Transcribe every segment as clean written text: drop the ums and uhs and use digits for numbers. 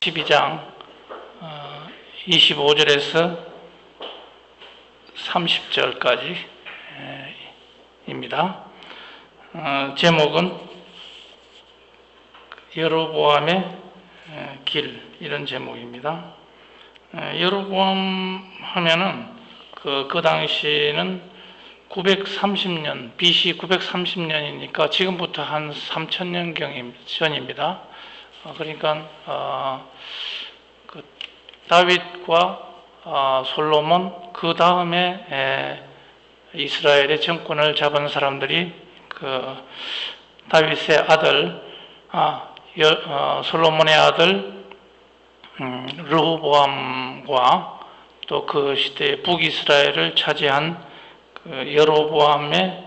12장 25절에서 30절까지 입니다. 제목은 여로보암의 길, 이런 제목입니다. 여로보암 하면은 그 당시는 930년, BC 930년이니까 지금부터 한 3000년 전입니다. 그러니까 그 다윗과 솔로몬, 그 다음에 이스라엘의 정권을 잡은 사람들이 그 다윗의 아들, 솔로몬의 아들 르호보암과 또 그 시대의 북이스라엘을 차지한 그 여로보암에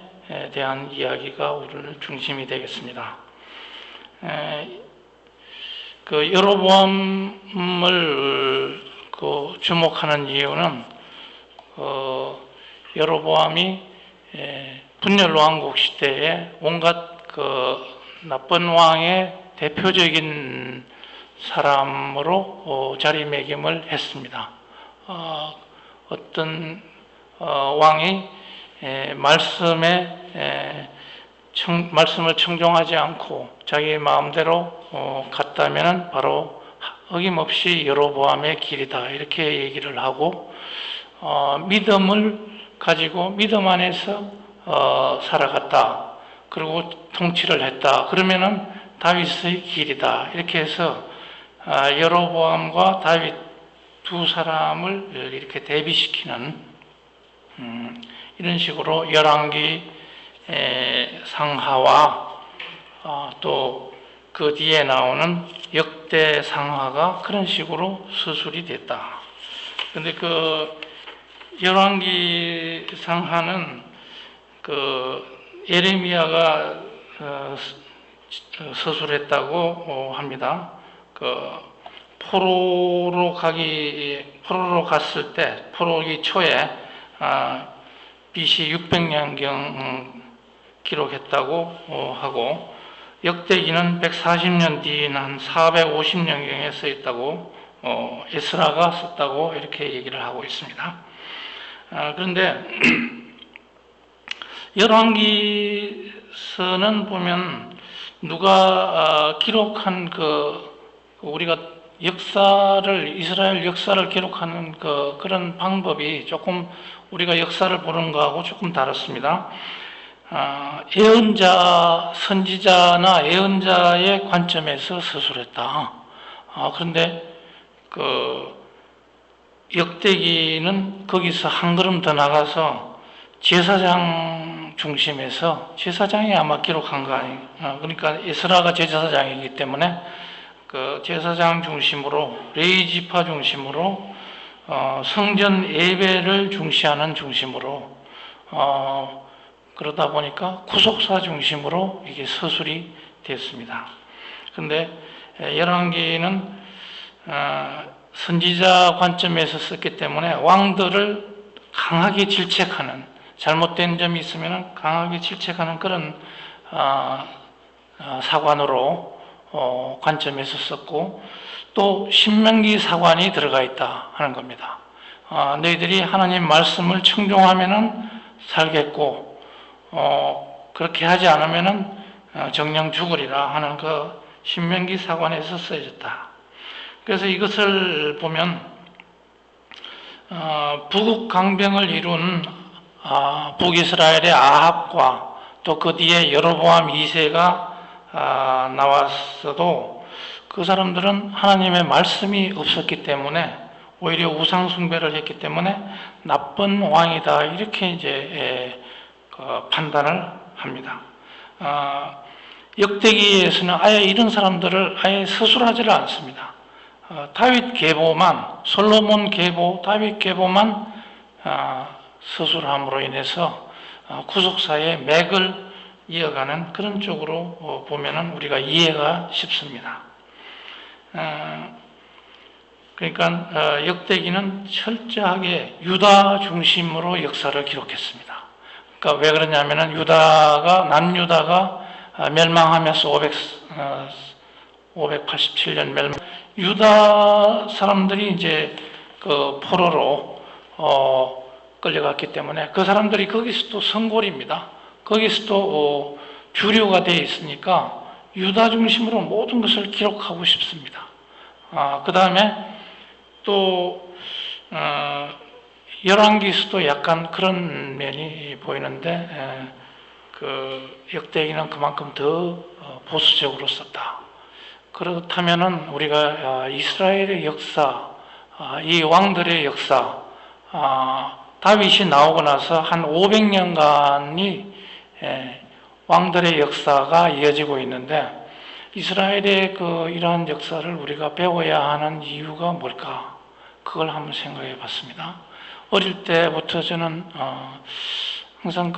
대한 이야기가 오늘 중심이 되겠습니다. 그 여로보암을 주목하는 이유는 여로보암이 분열왕국 시대에 온갖 그 나쁜 왕의 대표적인 사람으로 자리매김을 했습니다. 어떤 왕이 말씀을 청종하지 않고 자기 마음대로 갔다면 바로 어김없이 여로보암의 길이다, 이렇게 얘기를 하고, 믿음을 가지고 믿음 안에서 살아갔다, 그리고 통치를 했다, 그러면은 다윗의 길이다, 이렇게 해서 여로보암과 다윗 두 사람을 이렇게 대비시키는 이런 식으로 열왕기 상하와 또 그 뒤에 나오는 역대 상하가 그런 식으로 서술이 됐다. 그런데 그 열왕기 상하는 그 예레미야가 서술했다고 합니다. 그 포로로 갔을 때, 포로기 초에 BC 600년경 기록했다고 하고, 역대기는 140년 뒤인 한 450년경에 써있다고, 에스라가 썼다고 이렇게 얘기를 하고 있습니다. 그런데 열왕기서는 보면 누가 기록한 우리가 이스라엘 역사를 기록하는 그런 방법이 조금 우리가 역사를 보는 거하고 조금 다릅니다. 예언자, 선지자나 예언자의 관점에서 서술했다. 그런데 역대기는 거기서 한 걸음 더 나가서 제사장 중심에서, 제사장이 아마 기록한 거 아니에요. 그러니까 에스라가 제사장이기 때문에 그 제사장 중심으로, 레위지파 중심으로, 성전 예배를 중시하는 중심으로, 그러다 보니까 구속사 중심으로 이게 서술이 됐습니다. 그런데 열왕기는 선지자 관점에서 썼기 때문에 왕들을 강하게 질책하는, 잘못된 점이 있으면 강하게 질책하는 그런 사관으로 관점에서 썼고, 또 신명기 사관이 들어가 있다 하는 겁니다. 너희들이 하나님 말씀을 청종하면은 살겠고, 그렇게 하지 않으면은 정령 죽으리라 하는 그 신명기 사관에서 써졌다. 그래서 이것을 보면 북욱 강병을 이룬 북이스라엘의 아합과 또 그 뒤에 여로보암 2세가 나왔어도 그 사람들은 하나님의 말씀이 없었기 때문에 오히려 우상 숭배를 했기 때문에 나쁜 왕이다, 이렇게 이제 판단을 합니다. 역대기에서는 아예 이런 사람들을 아예 서술하지를 않습니다. 다윗 계보만, 솔로몬 계보, 다윗 계보만 서술함으로 인해서 구속사의 맥을 이어가는 그런 쪽으로 보면은 우리가 이해가 쉽습니다. 그러니까 역대기는 철저하게 유다 중심으로 역사를 기록했습니다. 그러니까 왜 그러냐면은 남유다가 멸망하면서 587년 멸망, 유다 사람들이 이제 그 포로로 끌려갔기 때문에 그 사람들이 거기서 또 성골입니다. 거기서 또 주류가 되어 있으니까 유다 중심으로 모든 것을 기록하고 싶습니다. 그 다음에 또 열왕기서도 약간 그런 면이 보이는데 그 역대기는 그만큼 더 보수적으로 썼다. 그렇다면은 우리가 이스라엘의 역사, 이 왕들의 역사, 다윗이 나오고 나서 한 500년간이 왕들의 역사가 이어지고 있는데 이스라엘의 그 이러한 역사를 우리가 배워야 하는 이유가 뭘까? 그걸 한번 생각해 봤습니다. 어릴 때부터 저는 항상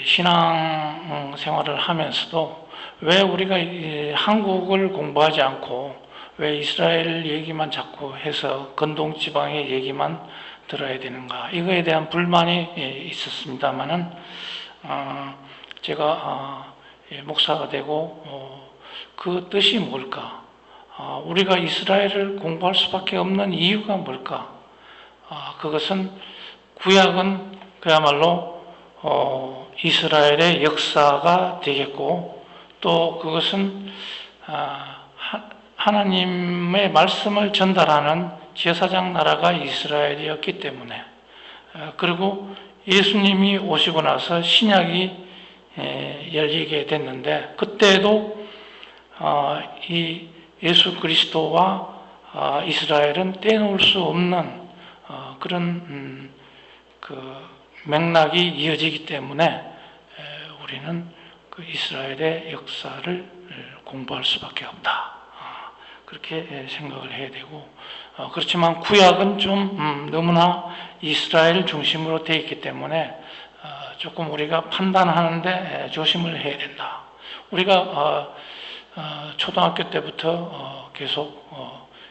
신앙 생활을 하면서도 왜 우리가 한국을 공부하지 않고 왜 이스라엘 얘기만 자꾸 해서 건동 지방의 얘기만 들어야 되는가? 이거에 대한 불만이 있었습니다만은 제가 목사가 되고 그 뜻이 뭘까? 우리가 이스라엘을 공부할 수밖에 없는 이유가 뭘까? 그것은 구약은 그야말로 이스라엘의 역사가 되겠고 또 그것은 하나님의 말씀을 전달하는 제사장 나라가 이스라엘이었기 때문에 그리고 예수님이 오시고 나서 신약이 열리게 됐는데 그때도 이 예수 그리스도와 이스라엘은 떼놓을 수 없는 그런 그 맥락이 이어지기 때문에 우리는 그 이스라엘의 역사를 공부할 수밖에 없다. 그렇게 생각을 해야 되고 그렇지만 구약은 좀 너무나 이스라엘 중심으로 되어 있기 때문에 조금 우리가 판단하는데 조심을 해야 된다. 우리가 초등학교 때부터 계속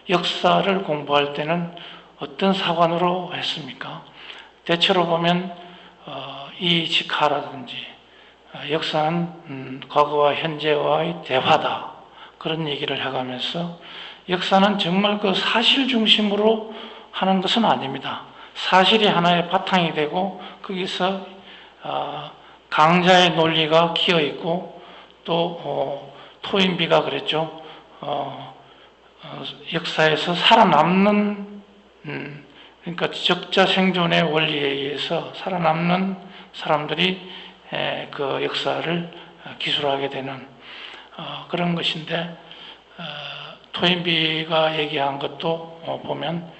역사를 공부할 때는 어떤 사관으로 했습니까? 대체로 보면 이직하라든지 역사는 과거와 현재와의 대화다. 그런 얘기를 해가면서 역사는 정말 그 사실 중심으로 하는 것은 아닙니다. 사실이 하나의 바탕이 되고 거기서 강자의 논리가 기어 있고 또 토인비가 그랬죠. 역사에서 살아남는 그러니까 적자 생존의 원리에 의해서 살아남는 사람들이 그 역사를 기술하게 되는 그런 것인데 토인비가 얘기한 것도 보면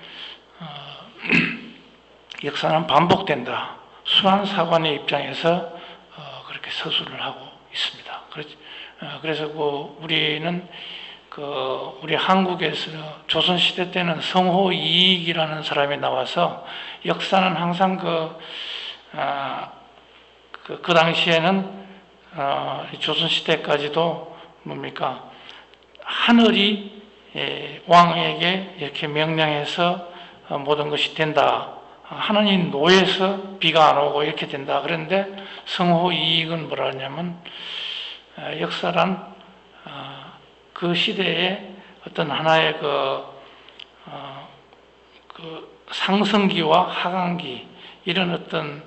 역사는 반복된다. 수많은 사관의 입장에서 그렇게 서술을 하고 있습니다. 그래서 우리는 우리 한국에서 조선시대 때는 성호이익이라는 사람이 나와서 역사는 항상 그 당시에는 조선시대까지도 뭡니까? 하늘이 왕에게 이렇게 명령해서 모든 것이 된다. 하늘이 노해서 비가 안 오고 이렇게 된다. 그런데 성호이익은 뭐라 하냐면 역사란 그 시대에 어떤 하나의 상승기와 하강기 이런 어떤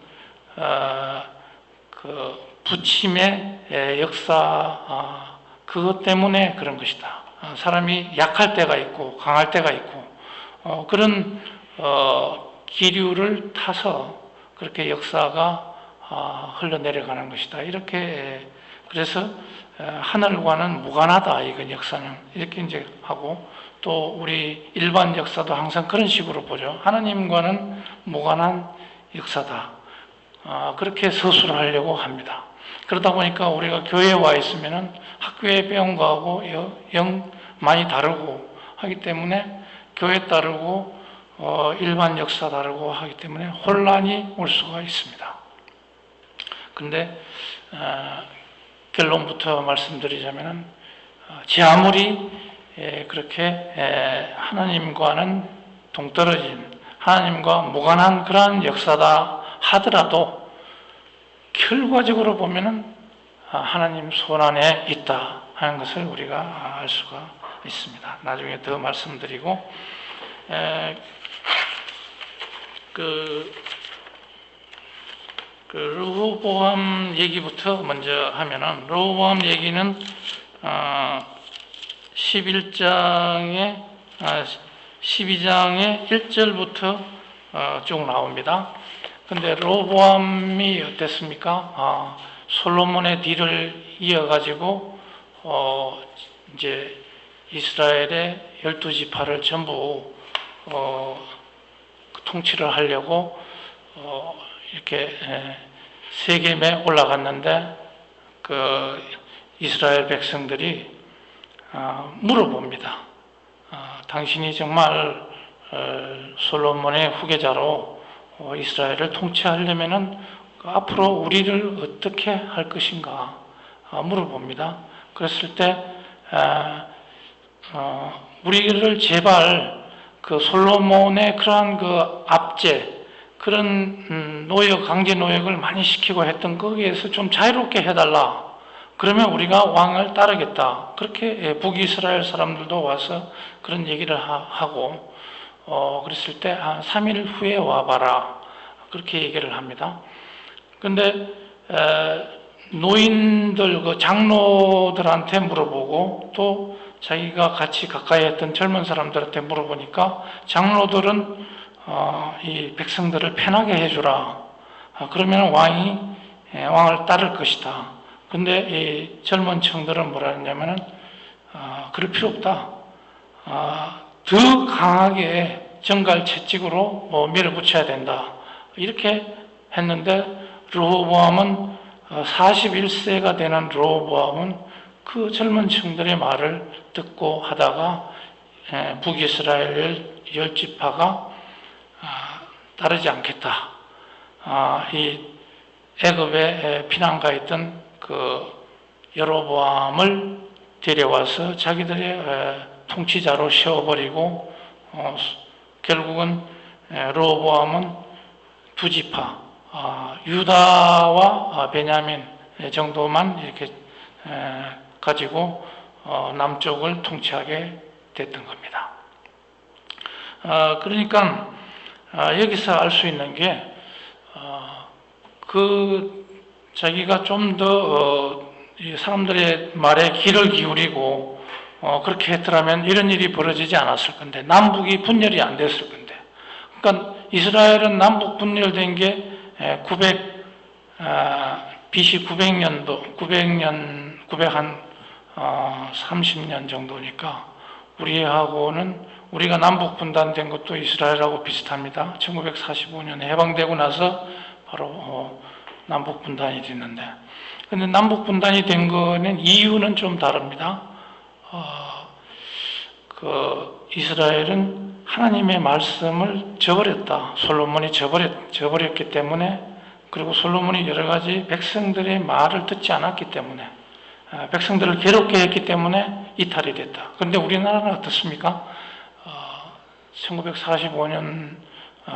부침의 역사 그것 때문에 그런 것이다. 사람이 약할 때가 있고 강할 때가 있고 그런 기류를 타서 그렇게 역사가 흘러내려가는 것이다. 이렇게 그래서 하늘과는 무관하다. 이건 역사는 이렇게 이제 하고 또 우리 일반 역사도 항상 그런 식으로 보죠. 하나님과는 무관한 역사다. 그렇게 서술을 하려고 합니다. 그러다 보니까 우리가 교회에 와 있으면은 학교에 배운 거하고 영 많이 다르고 하기 때문에 교회 다르고 일반 역사 다르고 하기 때문에 혼란이 올 수가 있습니다. 근데 결론부터 말씀드리자면은 제 아무리 그렇게 하나님과는 동떨어진 하나님과 무관한 그러한 역사다 하더라도 결과적으로 보면은 하나님 손 안에 있다 하는 것을 우리가 알 수가 있습니다. 나중에 더 말씀드리고, 르호보암 얘기부터 먼저 하면은, 르호보암 얘기는 11장의 12장의 1절부터 쭉 나옵니다. 근데 르호보암이 어땠습니까? 솔로몬의 뒤를 이어가지고 이제 이스라엘의 12지파를 전부 통치를 하려고 이렇게 세겜에 올라갔는데 그 이스라엘 백성들이 물어봅니다. 당신이 정말 솔로몬의 후계자로 이스라엘을 통치하려면은 앞으로 우리를 어떻게 할 것인가 물어봅니다. 그랬을 때 우리를 제발 그 솔로몬의 그러한 그 압제, 그런 노역, 강제 노역을 많이 시키고 했던 거기에서 좀 자유롭게 해달라. 그러면 우리가 왕을 따르겠다. 그렇게 북이스라엘 사람들도 와서 그런 얘기를 하고, 그랬을 때 3일 후에 와봐라. 그렇게 얘기를 합니다. 근데 노인들, 그 장로들한테 물어보고 또 자기가 같이 가까이 했던 젊은 사람들한테 물어보니까 장로들은 이 백성들을 편하게 해주라. 그러면 왕을 따를 것이다. 근데 이 젊은 층들은 뭐라 했냐면은 그럴 필요 없다. 더 강하게 정갈 채찍으로 밀어붙여야 된다. 이렇게 했는데 르호보암은 41세가 되는 르호보암은 그 젊은 층들의 말을 듣고 하다가 북이스라엘 10지파가 따르지 않겠다. 이 애굽에 피난가 있던 그 여로보암을 데려와서 자기들의 통치자로 세워버리고 결국은 르호보암은 두 지파 유다와 베냐민 정도만 이렇게 가지고 남쪽을 통치하게 됐던 겁니다. 그러니까 여기서 알 수 있는 게 자기가 좀 더 사람들의 말에 귀를 기울이고 그렇게 했더라면 이런 일이 벌어지지 않았을 건데, 남북이 분열이 안 됐을 건데. 그러니까 이스라엘은 남북 분열된 게 BC 900년도 930년 정도니까 우리가 남북 분단된 것도 이스라엘하고 비슷합니다. 1945년에 해방되고 나서 바로 남북 분단이 됐는데, 근데 남북 분단이 된 거는 이유는 좀 다릅니다. 이스라엘은 하나님의 말씀을 저버렸다. 솔로몬이 저버렸기 때문에, 그리고 솔로몬이 여러 가지 백성들의 말을 듣지 않았기 때문에, 백성들을 괴롭게 했기 때문에 이탈이 됐다. 그런데 우리나라는 어떻습니까? 1945년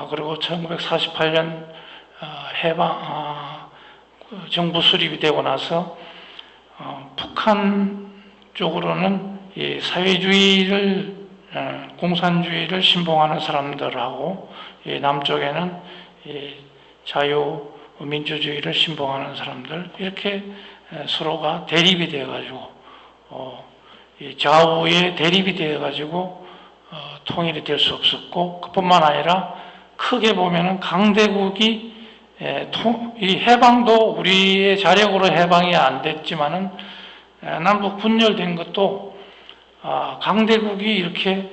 그리고 1948년 해방 정부 수립이 되고 나서 북한 쪽으로는 이 사회주의를 공산주의를 신봉하는 사람들하고 이 남쪽에는 이 자유민주주의를 신봉하는 사람들, 이렇게 서로가 대립이 되어가지고 좌우의 대립이 되어가지고 통일이 될 수 없었고, 그뿐만 아니라 크게 보면은 강대국이 이 해방도 우리의 자력으로 해방이 안 됐지만은 남북 분열된 것도 강대국이 이렇게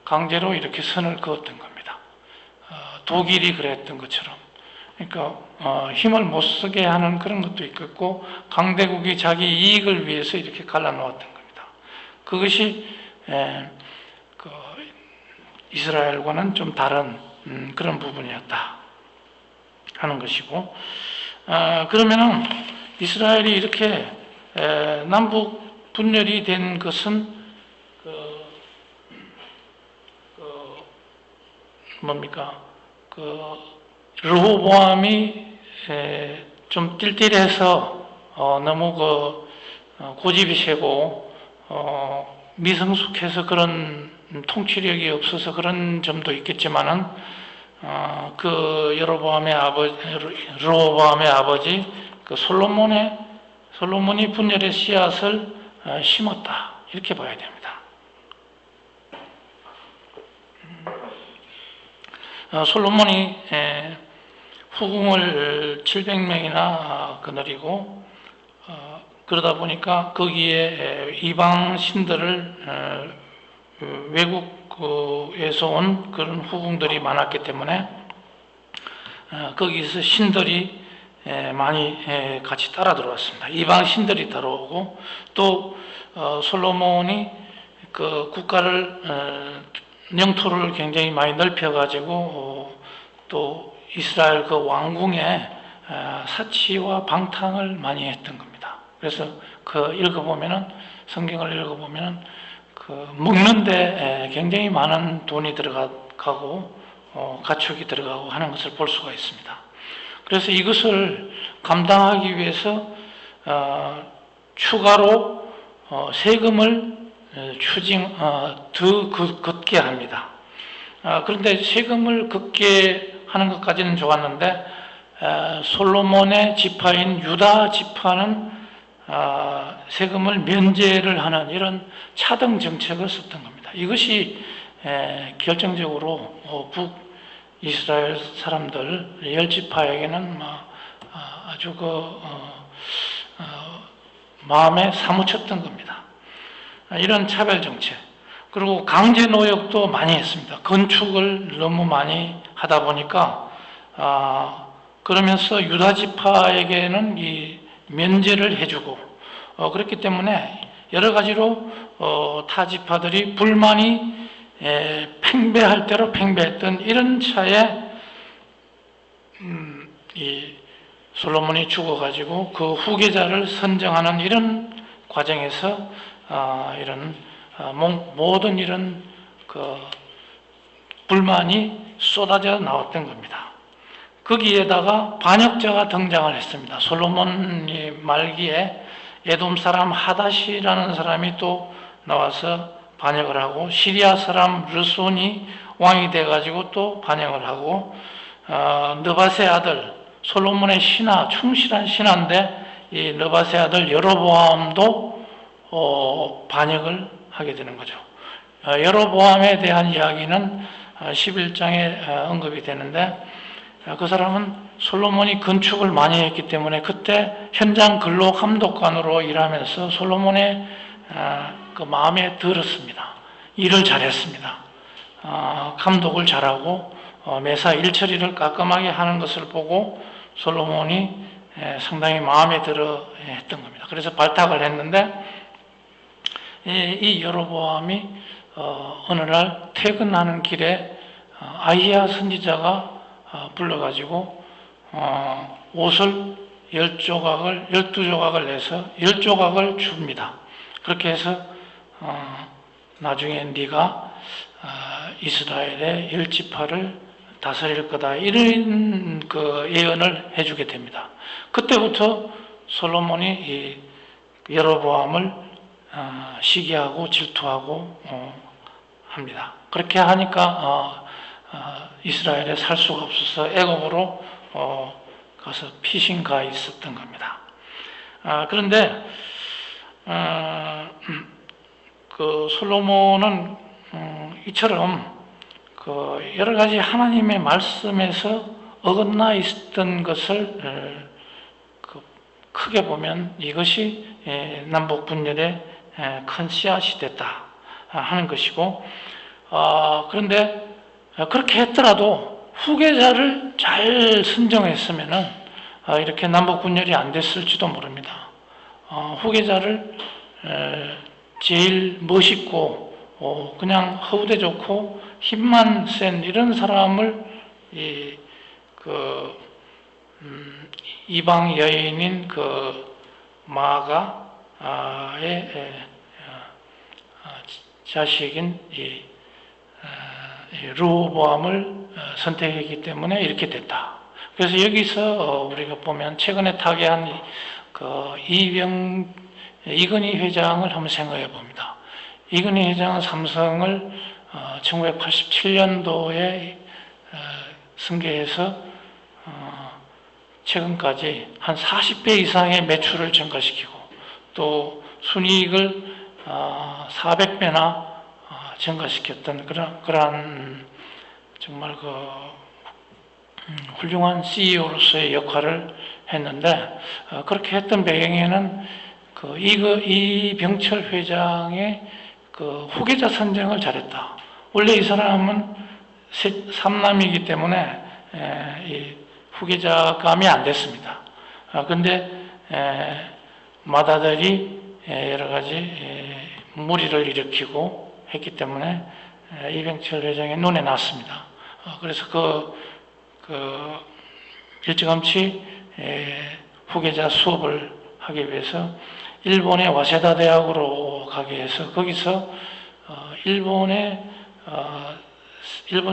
강제로 이렇게 선을 그었던 겁니다. 독일이 그랬던 것처럼. 그러니까 힘을 못 쓰게 하는 그런 것도 있겠고, 강대국이 자기 이익을 위해서 이렇게 갈라놓았던 겁니다. 그것이 이스라엘과는 좀 다른 그런 부분이었다 하는 것이고, 그러면은 이스라엘이 이렇게 남북 분열이 된 것은 르호보암이 좀 띨띨해서 너무 고집이 세고 미성숙해서 그런 통치력이 없어서 그런 점도 있겠지만은 그 여로보암의 아버지 그 솔로몬이 분열의 씨앗을 심었다, 이렇게 봐야 됩니다. 솔로몬이 후궁을 700명이나 거느리고 그러다 보니까 거기에 이방 신들을 외국에서 온 그런 후궁들이 많았기 때문에 거기서 신들이 많이 같이 따라 들어왔습니다. 이방 신들이 따라오고 또 솔로몬이 그 국가를 영토를 굉장히 많이 넓혀가지고 또 이스라엘 그 왕궁에 사치와 방탕을 많이 했던 겁니다. 그래서 성경을 읽어보면은 그 먹는데 굉장히 많은 돈이 들어가고 가축이 들어가고 하는 것을 볼 수가 있습니다. 그래서 이것을 감당하기 위해서 추가로 세금을 더 걷게 합니다. 그런데 세금을 걷게 하는 것까지는 좋았는데 솔로몬의 지파인 유다 지파는 세금을 면제를 하는 이런 차등 정책을 썼던 겁니다. 이것이 결정적으로 북이스라엘 사람들 10지파에게는 아주 마음에 사무쳤던 겁니다. 이런 차별 정책, 그리고 강제 노역도 많이 했습니다. 건축을 너무 많이 하다 보니까 그러면서 유다 지파에게는 이 면제를 해주고 그렇기 때문에 여러 가지로 타 지파들이 불만이 팽배할 대로 팽배했던 이런 차에 이 솔로몬이 죽어가지고 그 후계자를 선정하는 이런 과정에서 이런 모든 이런 그 불만이 쏟아져 나왔던 겁니다. 거기에다가 반역자가 등장을 했습니다. 솔로몬이 말기에 에돔 사람 하닷이라는 사람이 또 나와서 반역을 하고 시리아 사람 르손이 왕이 돼가지고 또 반역을 하고 느밧의 아들 솔로몬의 신하, 충실한 신하인데 이 느밧의 아들 여로보암도 반역을 하게 되는 거죠. 여로보암에 대한 이야기는 11장에 언급이 되는데 그 사람은 솔로몬이 건축을 많이 했기 때문에 그때 현장 근로 감독관으로 일하면서 솔로몬의 그 마음에 들었습니다. 일을 잘했습니다. 감독을 잘하고 매사 일처리를 깔끔하게 하는 것을 보고 솔로몬이 상당히 마음에 들어 했던 겁니다. 그래서 발탁을 했는데 이 여로보암이 어느 날 퇴근하는 길에 아히야 선지자가 불러가지고 옷을 12조각을 내서 10조각을 줍니다. 그렇게 해서 나중에 네가 이스라엘의 10지파를 다스릴 거다, 이런 그 예언을 해주게 됩니다. 그때부터 솔로몬이 이 여로보암을 시기하고 질투하고 합니다. 그렇게 하니까 이스라엘에 살 수가 없어서 애굽으로 가서 피신 가 있었던 겁니다. 그런데 그 솔로몬은 이처럼 그 여러 가지 하나님의 말씀에서 어긋나 있었던 것을 크게 보면 이것이 남북 분열의 큰 씨앗이 됐다 하는 것이고, 그런데 그렇게 했더라도 후계자를 잘 선정했으면은 이렇게 남북 분열이 안 됐을지도 모릅니다. 후계자를 제일 멋있고 그냥 허우대 좋고 힘만 센 이런 사람을 이방 여인인 그 마아가의 자식인 르호보암을 선택했기 때문에 이렇게 됐다. 그래서 여기서 우리가 보면 최근에 타계한 그 이건희 회장을 한번 생각해 봅니다. 이건희 회장은 삼성을 1987년도에 승계해서 최근까지 한 40배 이상의 매출을 증가시키고 또 순이익을 400배나 증가시켰던 그러한 정말 훌륭한 CEO로서의 역할을 했는데, 그렇게 했던 배경에는 이병철 회장의 후계자 선정을 잘했다. 원래 이 사람은 삼남이기 때문에 이 후계자감이 안 됐습니다. 그런데 맏아들이 여러 가지 무리를 일으키고 했기 때문에 이병철 회장의 눈에 났습니다. 그래서 일찌감치 후계자 수업을 하기 위해서 일본의 와세다 대학으로 가게 해서 거기서 일본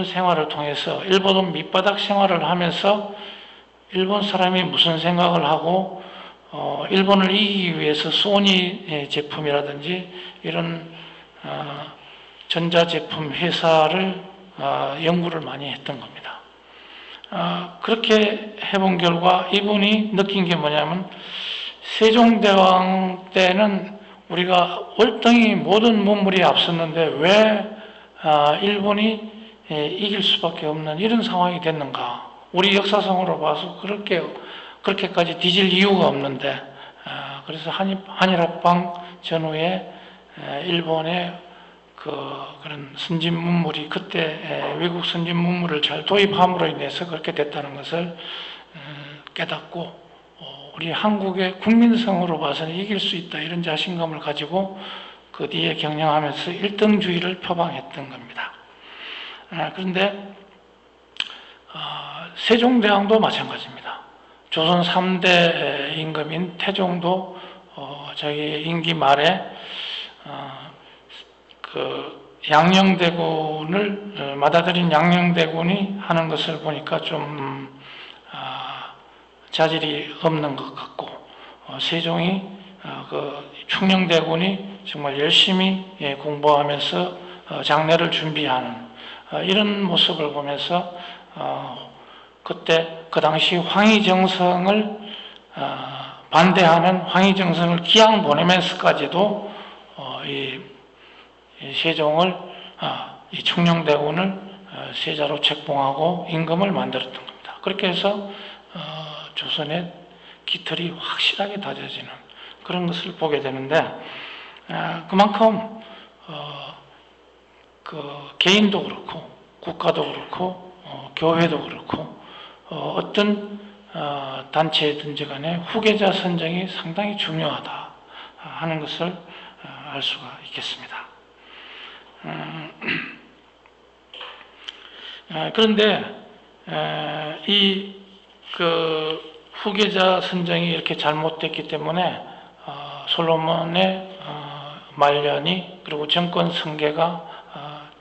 생활을 통해서 일본 밑바닥 생활을 하면서 일본 사람이 무슨 생각을 하고 일본을 이기기 위해서 소니 제품이라든지 이런 전자제품 회사를 연구를 많이 했던 겁니다. 그렇게 해본 결과 이분이 느낀 게 뭐냐면, 세종대왕 때는 우리가 월등히 모든 문물이 앞섰는데 왜 일본이 이길 수밖에 없는 이런 상황이 됐는가? 우리 역사상으로 봐서 그렇게까지 뒤질 이유가 없는데, 그래서 한일합방 전후에 일본의 그런 선진 문물이 그때 외국 선진 문물을 잘 도입함으로 인해서 그렇게 됐다는 것을 깨닫고, 우리 한국의 국민성으로 봐서는 이길 수 있다 이런 자신감을 가지고 그 뒤에 경영하면서 일등주의를 표방했던 겁니다. 그런데 세종대왕도 마찬가지입니다. 조선 3대 임금인 태종도 자기 임기 말에 양녕대군을 맏아들인 양녕대군이 하는 것을 보니까 좀 자질이 없는 것 같고, 세종이 충녕대군이 정말 열심히 공부하면서 장례를 준비하는 이런 모습을 보면서 그 당시 황희정성을 반대하는 황희정성을 기양 보내면서까지도 이 세종을 이 충녕대군을 세자로 책봉하고 임금을 만들었던 겁니다. 그렇게 해서 조선의 깃털이 확실하게 다져지는 그런 것을 보게 되는데, 그만큼 개인도 그렇고 국가도 그렇고 교회도 그렇고 어떤 단체든지 간에 후계자 선정이 상당히 중요하다 하는 것을 알 수가 있겠습니다. 그런데 후계자 선정이 이렇게 잘못됐기 때문에 솔로몬의 말년이 그리고 정권 승계가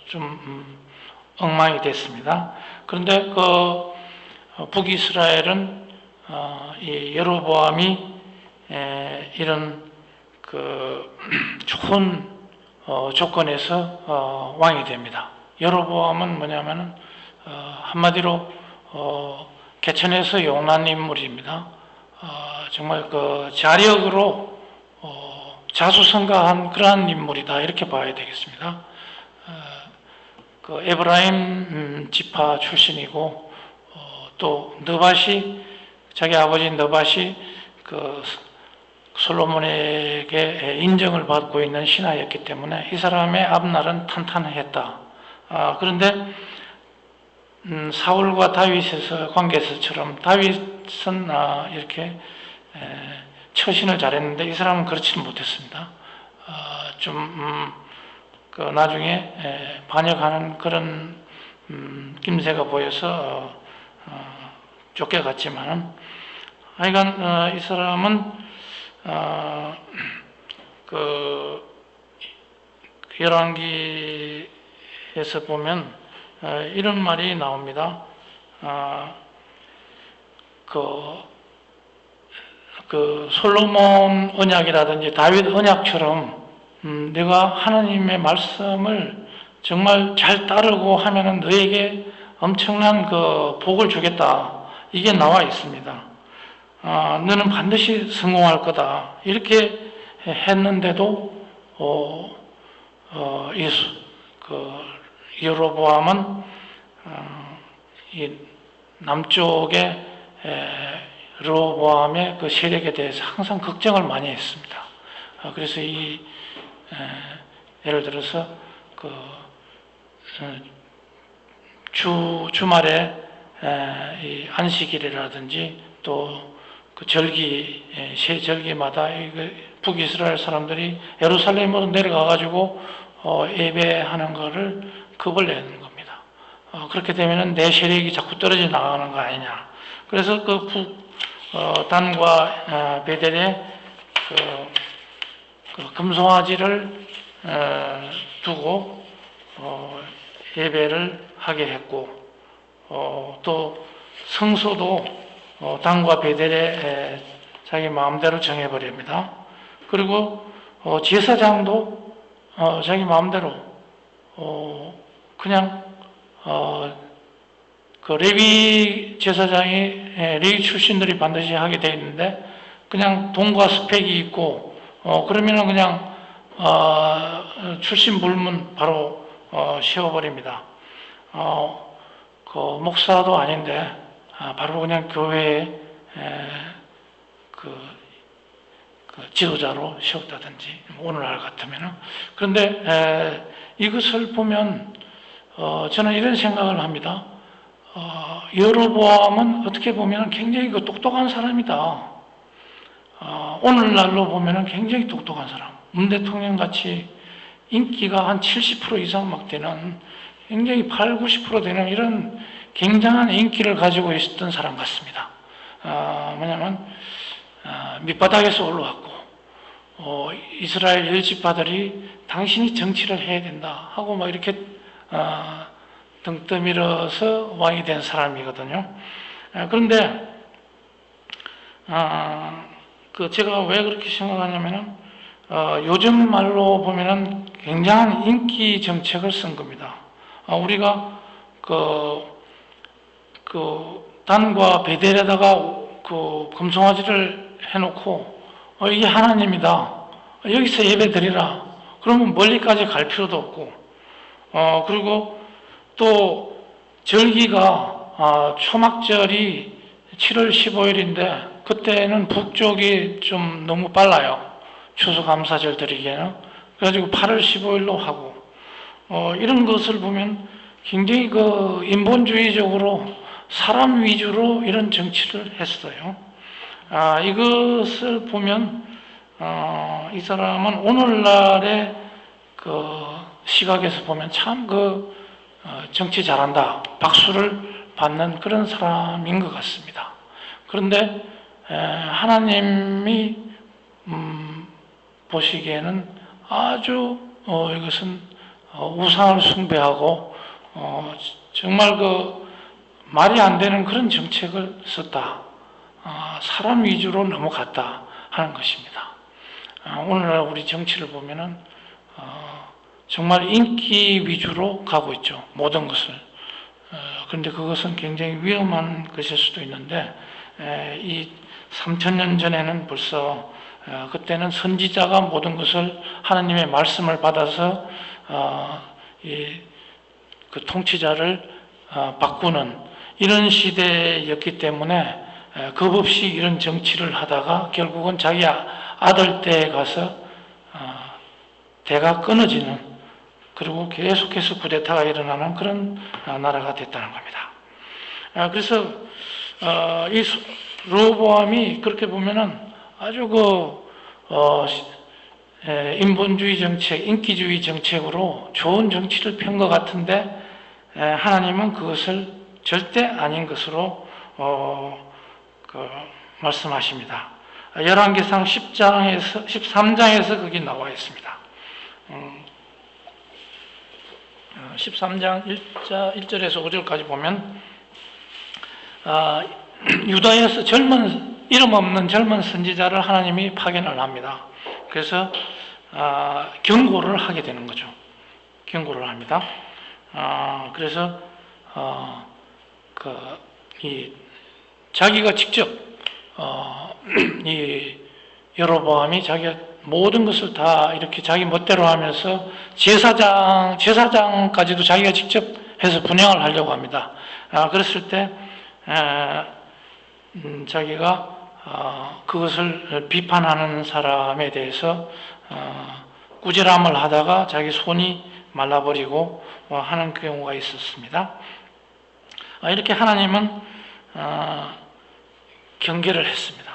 좀 엉망이 됐습니다. 그런데 북이스라엘은 이 여로보암이 이런 좋은 조건에서 왕이 됩니다. 여로보암은 뭐냐면은 한마디로 개천에서 용난 인물입니다. 정말 자력으로 자수성가한 그러한 인물이다 이렇게 봐야 되겠습니다. 에브라임 지파 출신이고 또 자기 아버지 너밧이 솔로몬에게 인정을 받고 있는 신하였기 때문에 이 사람의 앞날은 탄탄했다. 그런데 사울과 다윗에서 관계에서처럼 다윗은 이렇게 처신을 잘했는데 이 사람은 그렇지는 못했습니다. 나중에 반역하는 그런 낌새가 보여서 쫓겨갔지만은 하여간 이 사람은 열왕기에서 보면 이런 말이 나옵니다. 그 솔로몬 언약이라든지 다윗 언약처럼 내가 하나님의 말씀을 정말 잘 따르고 하면은 너에게 엄청난 그 복을 주겠다. 이게 나와 있습니다. 너는 반드시 성공할 거다. 이렇게 했는데도 여로보암은 이 남쪽의 르호보암의 그 세력에 대해서 항상 걱정을 많이 했습니다. 그래서 예를 들어서 주말에 이 안식일이라든지 또 그 새 절기마다 북이스라엘 사람들이 예루살렘으로 내려가 가지고 예배하는 것을 겁을 내는 겁니다. 그렇게 되면은 내 세력이 자꾸 떨어져 나가는 거 아니냐. 그래서 단과 베델에 금송아지를 두고 예배를 하게 했고, 또 성소도 단과 베델에 자기 마음대로 정해버립니다. 그리고 제사장도 자기 마음대로 그냥 그 레위 제사장이 레위 출신들이 반드시 하게 돼 있는데 그냥 돈과 스펙이 있고 그러면은 그냥 출신 불문 바로 세워버립니다. 그 목사도 아닌데 바로 그냥 교회에 그 지도자로 세웠다든지 오늘날 같으면은. 그런데 이것을 보면 저는 이런 생각을 합니다. 여로보암은 어떻게 보면 굉장히 똑똑한 사람이다. 오늘날로 보면 굉장히 똑똑한 사람. 문 대통령 같이 인기가 한 70% 이상 막 되는, 굉장히 8, 90% 되는 이런 굉장한 인기를 가지고 있었던 사람 같습니다. 뭐냐면 밑바닥에서 올라왔고 이스라엘 열지파들이 당신이 정치를 해야 된다 하고 막 이렇게 등 떠밀어서 왕이 된 사람이거든요. 그런데 제가 왜 그렇게 생각하냐면은 요즘 말로 보면은 굉장한 인기 정책을 쓴 겁니다. 우리가 단과 베델에다가 금송아지를 해놓고 이게 하나님이다. 여기서 예배 드리라. 그러면 멀리까지 갈 필요도 없고 그리고 또 절기가 초막절이 7월 15일인데 그때는 북쪽이 좀 너무 빨라요. 추수감사절 드리기에는. 그래가지고 8월 15일로 하고 이런 것을 보면 굉장히 인본주의적으로 사람 위주로 이런 정치를 했어요. 이것을 보면 이 사람은 오늘날의 시각에서 보면 참 정치 잘한다, 박수를 받는 그런 사람인 것 같습니다. 그런데 하나님이 보시기에는 아주 이것은 우상을 숭배하고 정말 말이 안 되는 그런 정책을 썼다. 사람 위주로 넘어갔다 하는 것입니다. 오늘날 우리 정치를 보면은 정말 인기 위주로 가고 있죠. 모든 것을. 그런데 그것은 굉장히 위험한 것일 수도 있는데 이 3000년 전에는 벌써 그때는 선지자가 모든 것을 하나님의 말씀을 받아서 그 통치자를 바꾸는 이런 시대였기 때문에 겁 없이 이런 정치를 하다가 결국은 자기 아들 때에 가서 대가 끊어지는, 그리고 계속해서 쿠데타가 일어나는 그런 나라가 됐다는 겁니다. 그래서 이 르호보암이 그렇게 보면은 아주 인본주의 정책, 인기주의 정책으로 좋은 정치를 편 것 같은데 하나님은 그것을 절대 아닌 것으로 말씀하십니다. 열왕기상 13장에서 그게 나와 있습니다. 13장 1절에서 5절까지 보면 유다에서 젊은 이름 없는 젊은 선지자를 하나님이 파견을 합니다. 그래서 경고를 하게 되는 거죠. 경고를 합니다. 그래서 자기가 직접 이 여로보암이 자기가 모든 것을 다 이렇게 자기 멋대로 하면서 제사장까지도 자기가 직접 해서 분양을 하려고 합니다. 그랬을 때 자기가 그것을 비판하는 사람에 대해서 꾸지람을 하다가 자기 손이 말라버리고 하는 경우가 있었습니다. 이렇게 하나님은 경계를 했습니다.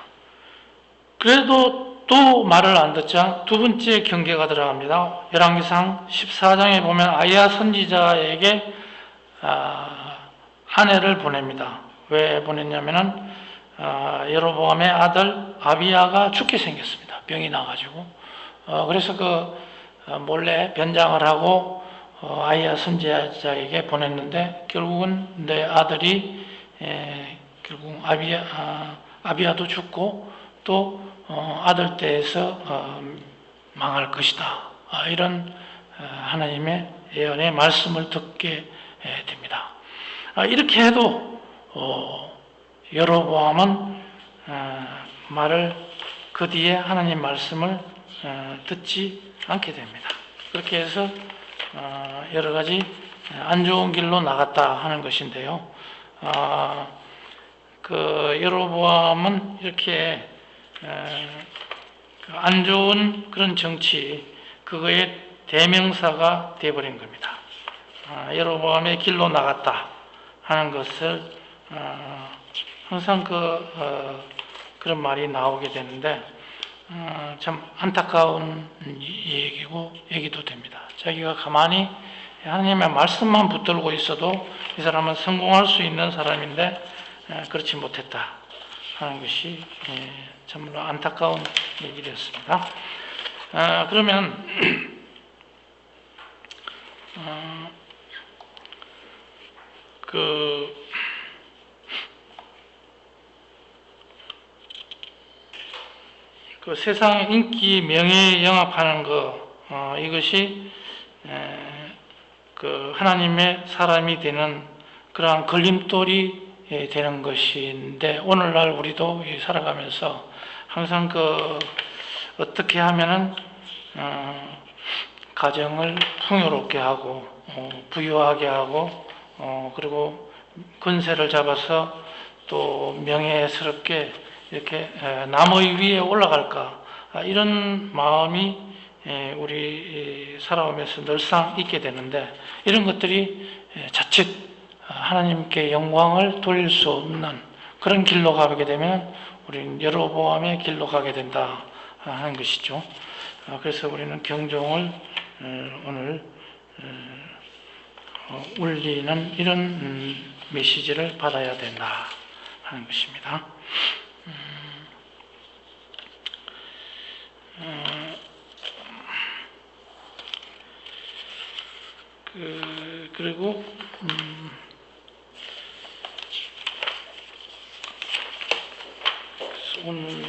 그래도 또 말을 안 듣자 두 번째 경계가 들어갑니다. 열왕기상 14장에 보면 아이야 선지자에게 아내를 보냅니다. 왜 보냈냐면은 여로보암의 아들 아비야가 죽게 생겼습니다. 병이 나가지고 그래서 몰래 변장을 하고 아이야 선지자에게 보냈는데 결국은 내 아들이 결국 아비야도 죽고 또 아들 떼에서 망할 것이다. 이런 하나님의 예언의 말씀을 듣게 됩니다. 이렇게 해도 여로보암은 말을 그 뒤에 하나님 말씀을 듣지 않게 됩니다. 그렇게 해서 여러 가지 안 좋은 길로 나갔다 하는 것인데요. 여로보암은 이렇게 안 좋은 그런 정치, 그거의 대명사가 되어버린 겁니다. 여로보암의 길로 나갔다 하는 것을 항상 그런 말이 나오게 되는데 참 안타까운 얘기도 됩니다. 자기가 가만히 하나님의 말씀만 붙들고 있어도 이 사람은 성공할 수 있는 사람인데 그렇지 못했다 하는 것이 참으로 안타까운 얘기였습니다. 그러면 그 세상 인기, 명예에 영합하는 이것이 하나님의 사람이 되는 그러한 걸림돌이 되는 것인데, 오늘날 우리도 살아가면서 항상 어떻게 하면은 가정을 풍요롭게 하고 부유하게 하고 그리고 권세를 잡아서 또 명예스럽게 이렇게 남의 위에 올라갈까, 이런 마음이 우리 살아오면서 늘상 있게 되는데, 이런 것들이 자칫 하나님께 영광을 돌릴 수 없는 그런 길로 가게 되면 우리는 여로보암의 길로 가게 된다 하는 것이죠. 그래서 우리는 경종을 오늘 울리는 이런 메시지를 받아야 된다 하는 것입니다. 그리고 오늘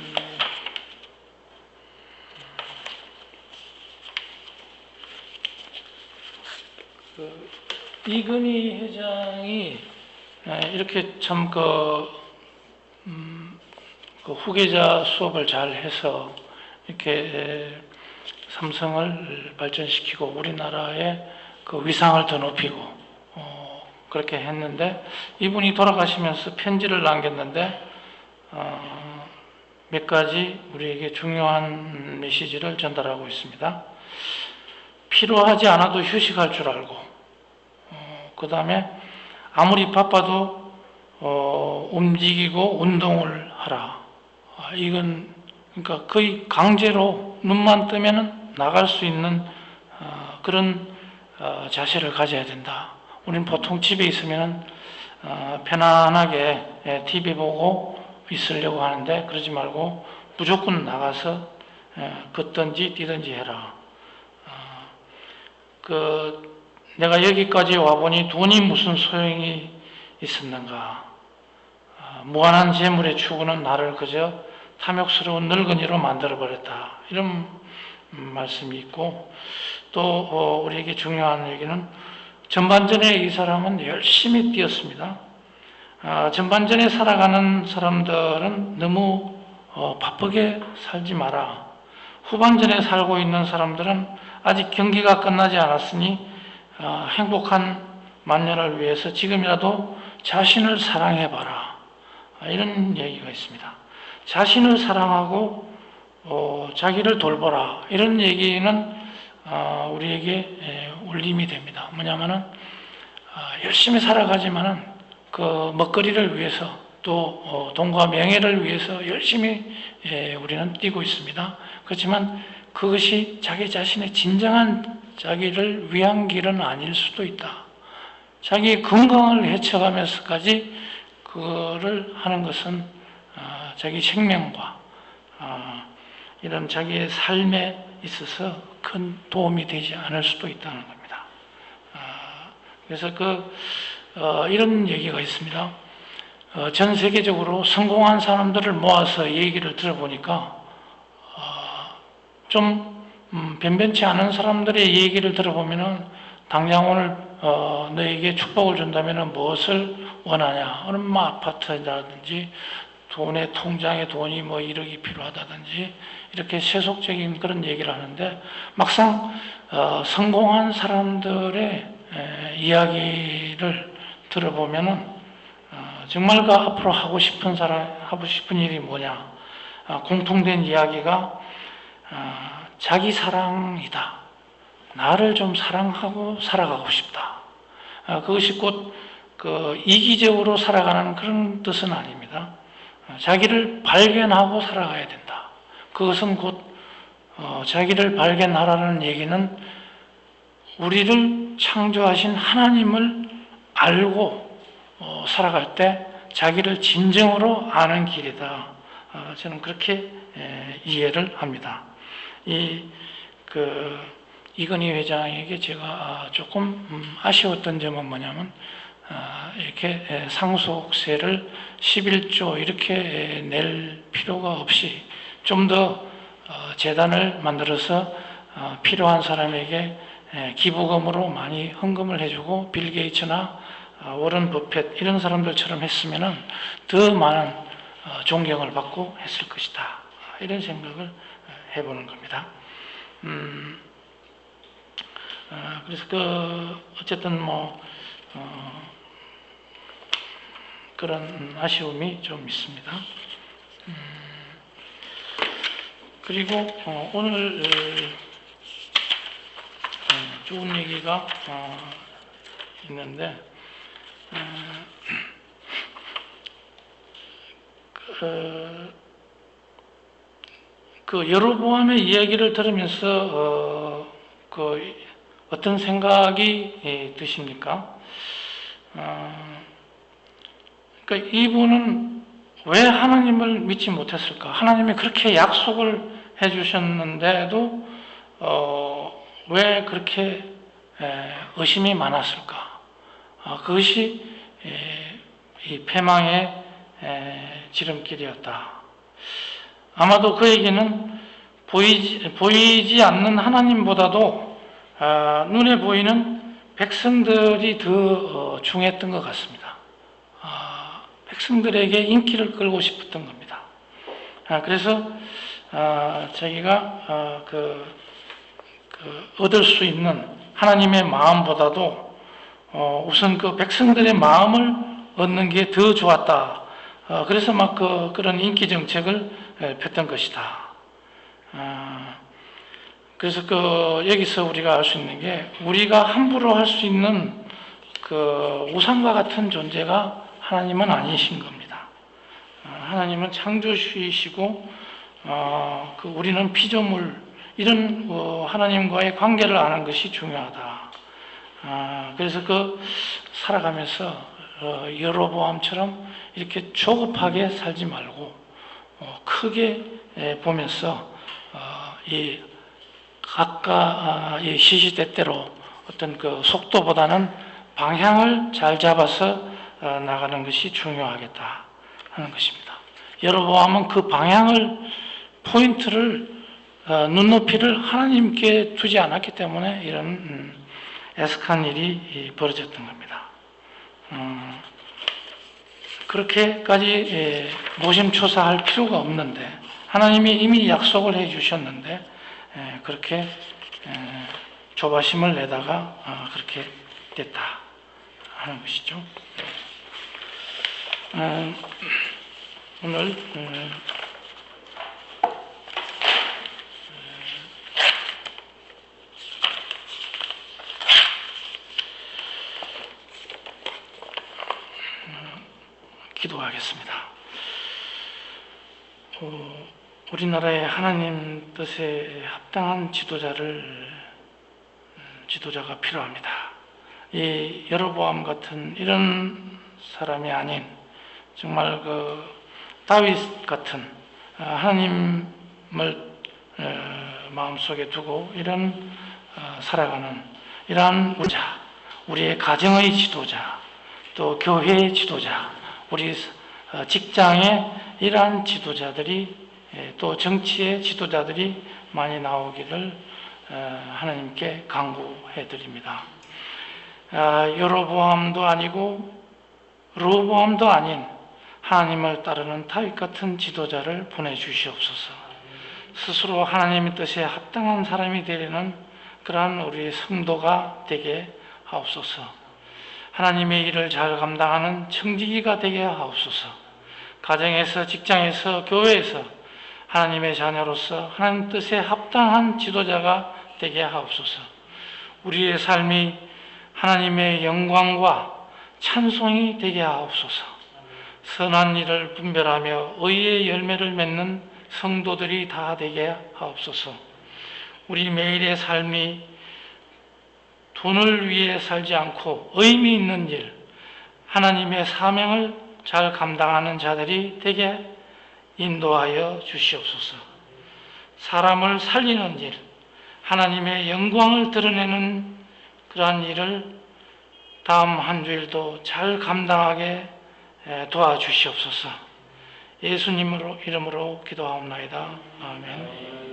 이건희 회장이 이렇게 참 후계자 수업을 잘 해서 이렇게 삼성을 발전시키고 우리나라의 위상을 더 높이고 그렇게 했는데, 이분이 돌아가시면서 편지를 남겼는데 몇 가지 우리에게 중요한 메시지를 전달하고 있습니다. 필요하지 않아도 휴식할 줄 알고, 그 다음에 아무리 바빠도 움직이고 운동을 하라. 이건 그러니까 거의 강제로 눈만 뜨면은 나갈 수 있는 그런 자세를 가져야 된다. 우리는 보통 집에 있으면은 편안하게 TV 보고 있으려고 하는데, 그러지 말고 무조건 나가서 걷든지 뛰든지 해라. 내가 여기까지 와보니 돈이 무슨 소용이 있었는가. 무한한 재물의 추구는 나를 그저 탐욕스러운 늙은이로 만들어버렸다. 이런 말씀이 있고, 또 우리에게 중요한 얘기는 전반전에 이 사람은 열심히 뛰었습니다. 전반전에 살아가는 사람들은 너무 바쁘게 살지 마라. 후반전에 살고 있는 사람들은 아직 경기가 끝나지 않았으니 행복한 만년을 위해서 지금이라도 자신을 사랑해봐라. 이런 얘기가 있습니다. 자신을 사랑하고 자기를 돌보라. 이런 얘기는 우리에게 울림이 됩니다. 뭐냐면은 열심히 살아가지만은 그 먹거리를 위해서 또 돈과 명예를 위해서 열심히 우리는 뛰고 있습니다. 그렇지만 그것이 자기 자신의 진정한 자기를 위한 길은 아닐 수도 있다. 자기의 건강을 해쳐가면서까지 그거를 하는 것은 자기 생명과 이런 자기의 삶에 있어서 큰 도움이 되지 않을 수도 있다는 겁니다. 그래서 이런 얘기가 있습니다. 전 세계적으로 성공한 사람들을 모아서 얘기를 들어보니까 좀 변변치 않은 사람들의 얘기를 들어보면은 당장 오늘 너에게 축복을 준다면은 무엇을 원하냐? 얼마 아파트라든지 돈의 통장에 돈이 뭐 1억이 필요하다든지 이렇게 세속적인 그런 얘기를 하는데 막상 성공한 사람들의 이야기를 들어보면은 정말 그 앞으로 하고 싶은 일이 뭐냐? 공통된 이야기가 자기 사랑이다. 나를 좀 사랑하고 살아가고 싶다. 그것이 곧 이기적으로 살아가는 그런 뜻은 아닙니다. 자기를 발견하고 살아가야 된다. 그것은 곧 자기를 발견하라는 얘기는 우리를 창조하신 하나님을 알고 살아갈 때 자기를 진정으로 아는 길이다. 저는 그렇게 이해를 합니다. 이건희 회장에게 제가 조금 아쉬웠던 점은 뭐냐면 이렇게 상속세를 11조 이렇게 낼 필요가 없이 좀 더 재단을 만들어서 필요한 사람에게 기부금으로 많이 헌금을 해주고 빌 게이츠나 워런 버핏 이런 사람들처럼 했으면은 더 많은 존경을 받고 했을 것이다. 이런 생각을 해보는 겁니다. 그래서 어쨌든 그런 아쉬움이 좀 있습니다. 그리고 오늘 좋은 얘기가 있는데 여로보암의 이야기를 들으면서 어떤 생각이 드십니까? 그러니까 이분은 왜 하나님을 믿지 못했을까? 하나님이 그렇게 약속을 해주셨는데도 왜 그렇게 의심이 많았을까? 그것이 이 패망의 지름길이었다. 아마도 그에게는 보이지 않는 하나님보다도 눈에 보이는 백성들이 더 중요했던 것 같습니다. 백성들에게 인기를 끌고 싶었던 겁니다. 그래서 자기가 얻을 수 있는 하나님의 마음보다도 우선 그 백성들의 마음을 얻는 게 더 좋았다. 그래서 그런 인기 정책을 폈던 것이다. 그래서 여기서 우리가 알 수 있는 게 우리가 함부로 할 수 있는 우상과 같은 존재가 하나님은 아니신 겁니다. 하나님은 창조주이시고 우리는 피조물 이런 하나님과의 관계를 아는 것이 중요하다. 그래서 살아가면서 여로보암처럼 이렇게 조급하게 살지 말고 크게 보면서 각각 시시때때로 어떤 속도보다는 방향을 잘 잡아서 나가는 것이 중요하겠다. 하는 것입니다. 여로보암은 그 방향을, 포인트를, 눈높이를 하나님께 두지 않았기 때문에 이런 애석한 일이 벌어졌던 겁니다. 그렇게까지 노심초사할 필요가 없는데, 하나님이 이미 약속을 해 주셨는데 그렇게 조바심을 내다가 그렇게 됐다 하는 것이죠. 오늘 기도하겠습니다. 우리나라의 하나님 뜻에 합당한 지도자가 필요합니다. 이 여로보암 같은 이런 사람이 아닌, 정말 다윗 같은 하나님을 마음속에 두고 살아가는 이러한 우리의 가정의 지도자, 또 교회의 지도자, 우리 직장의 이러한 지도자들이, 또 정치의 지도자들이 많이 나오기를 하나님께 간구해 드립니다. 여로보암도 아니고 르호보암도 아닌 하나님을 따르는 다윗 같은 지도자를 보내주시옵소서. 스스로 하나님의 뜻에 합당한 사람이 되려는 그러한 우리 성도가 되게 하옵소서. 하나님의 일을 잘 감당하는 청지기가 되게 하옵소서. 가정에서, 직장에서, 교회에서 하나님의 자녀로서 하나님 뜻에 합당한 지도자가 되게 하옵소서. 우리의 삶이 하나님의 영광과 찬송이 되게 하옵소서. 선한 일을 분별하며 의의 열매를 맺는 성도들이 다 되게 하옵소서. 우리 매일의 삶이 돈을 위해 살지 않고 의미 있는 일, 하나님의 사명을 잘 감당하는 자들이 되게 인도하여 주시옵소서. 사람을 살리는 일, 하나님의 영광을 드러내는 그러한 일을 다음 한 주일도 잘 감당하게 도와주시옵소서. 예수님 이름으로 기도하옵나이다. 아멘.